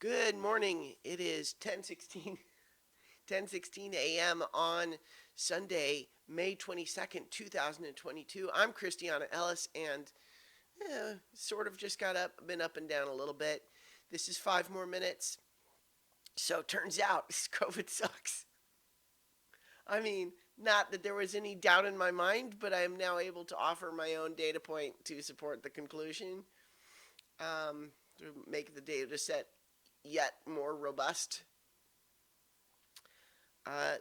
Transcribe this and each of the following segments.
Good morning. It is 10:16 a.m. on Sunday, May 22nd, 2022. I'm Christiana Ellis and sort of just got up, been up and down a little bit. This is 5 more minutes. So turns out COVID sucks. I mean, not that there was any doubt in my mind, but I am now able to offer my own data point to support the conclusion, to make the data set yet more robust.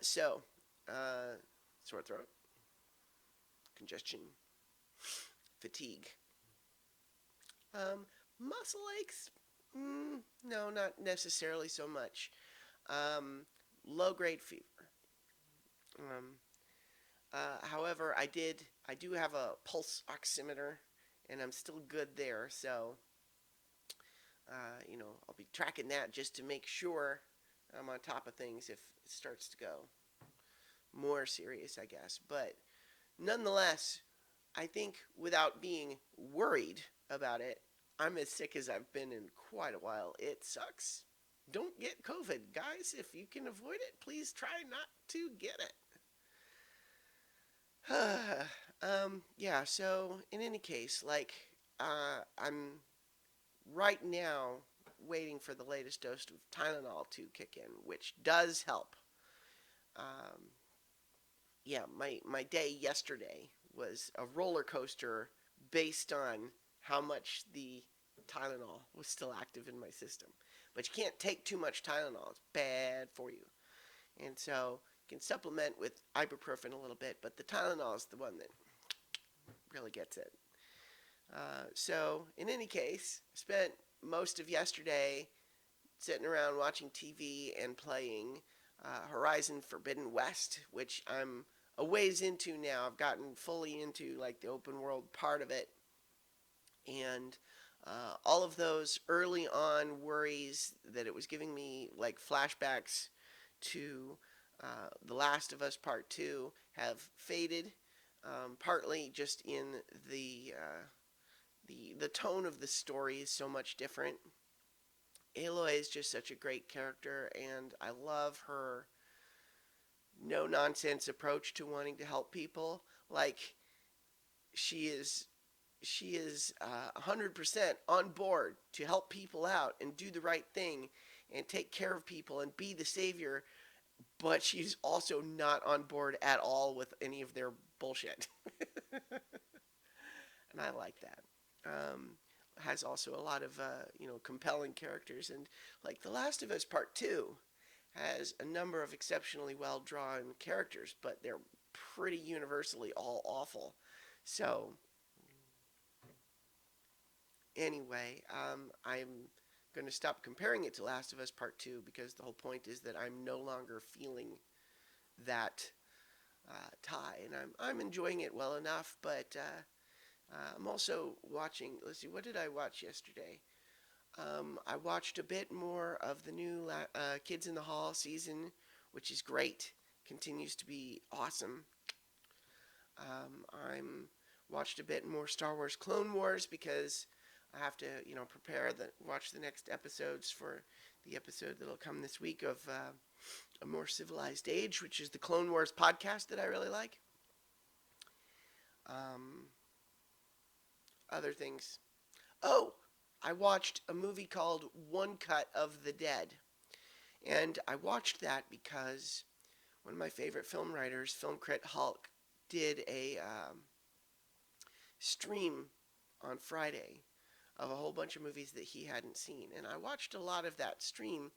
So, uh, sore throat, congestion, fatigue, muscle aches. No, not necessarily so much. Um, Low grade fever. Um, However, I do have a pulse oximeter, and I'm still good there. So, I'll be tracking that just to make sure I'm on top of things if it starts to go more serious, I guess. But nonetheless, I think without being worried about it, I'm as sick as I've been in quite a while. It sucks. Don't get COVID, guys. If you can avoid it, please try not to get it. Yeah, so in any case, I'm right now waiting for the latest dose of Tylenol to kick in, which does help. Um, yeah, my day yesterday was a roller coaster based on how much the Tylenol was still active in my system. But you can't take too much Tylenol, it's bad for you. And so you can supplement with ibuprofen a little bit, but the Tylenol is the one that really gets it. So, in any case, I spent most of yesterday sitting around watching TV and playing Horizon Forbidden West, which I'm a ways into now. I've gotten fully into like the open world part of it, and all of those early on worries that it was giving me, like flashbacks to The Last of Us Part Two, have faded. Partly just in the the tone of the story is so much different. Aloy is just such a great character, and I love her no nonsense approach to wanting to help people. Like she is she is 100% on board to help people out and do the right thing and take care of people and be the savior, but she's also not on board at all with any of their bullshit. And I like that. Um, has also a lot of compelling characters, and like The Last of Us Part Two has a number of exceptionally well drawn characters, but they're pretty universally all awful. So anyway, I'm going to stop comparing it to Last of Us Part Two because the whole point is that I'm no longer feeling that tie, and I'm enjoying it well enough, but. I'm also watching. Let's see, what did I watch yesterday? I watched a bit more of the new Kids in the Hall season, which is great. Continues to be awesome. I'm watched a bit more Star Wars Clone Wars because I have to, prepare watch the next episodes for the episode that'll come this week of A More Civilized Age, which is the Clone Wars podcast that I really like. Um, Other things. Oh, I watched a movie called One Cut of the Dead. And I watched that because one of my favorite film writers, Film Crit Hulk, did a stream on Friday of a whole bunch of movies that he hadn't seen. And I watched a lot of that stream,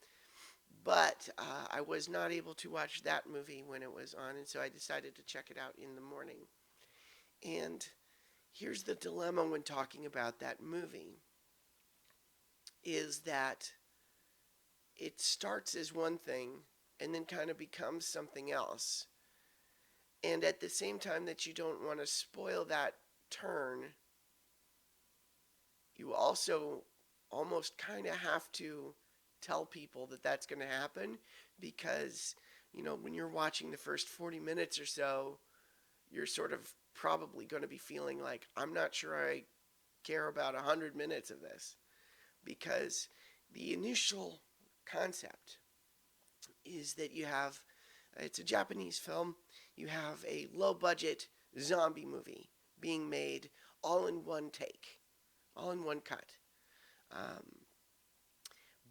but I was not able to watch that movie when it was on, and so I decided to check it out in the morning. And here's the dilemma when talking about that movie is that it starts as one thing and then kind of becomes something else. And at the same time that you don't want to spoil that turn, you also almost kind of have to tell people that that's going to happen because, when you're watching the first 40 minutes or so, you're sort of probably going to be feeling like, I'm not sure I care about 100 minutes of this because the initial concept is that you have, it's a Japanese film, you have a low budget zombie movie being made all in one take, all in one cut. Um,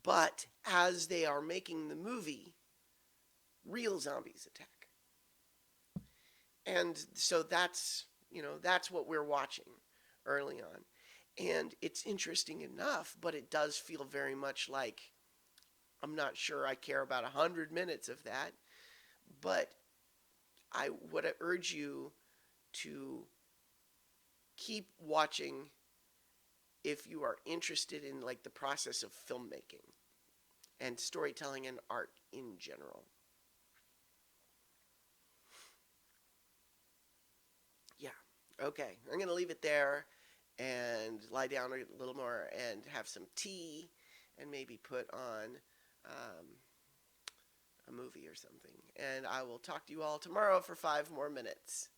but as they are making the movie, real zombies attack. And so that's what we're watching early on. And it's interesting enough, but it does feel very much like I'm not sure I care about 100 minutes of that, but I would urge you to keep watching if you are interested in like the process of filmmaking and storytelling and art in general. Yeah. Okay. I'm going to leave it there and lie down a little more and have some tea and maybe put on um, a movie or something. And I will talk to you all tomorrow for 5 more minutes.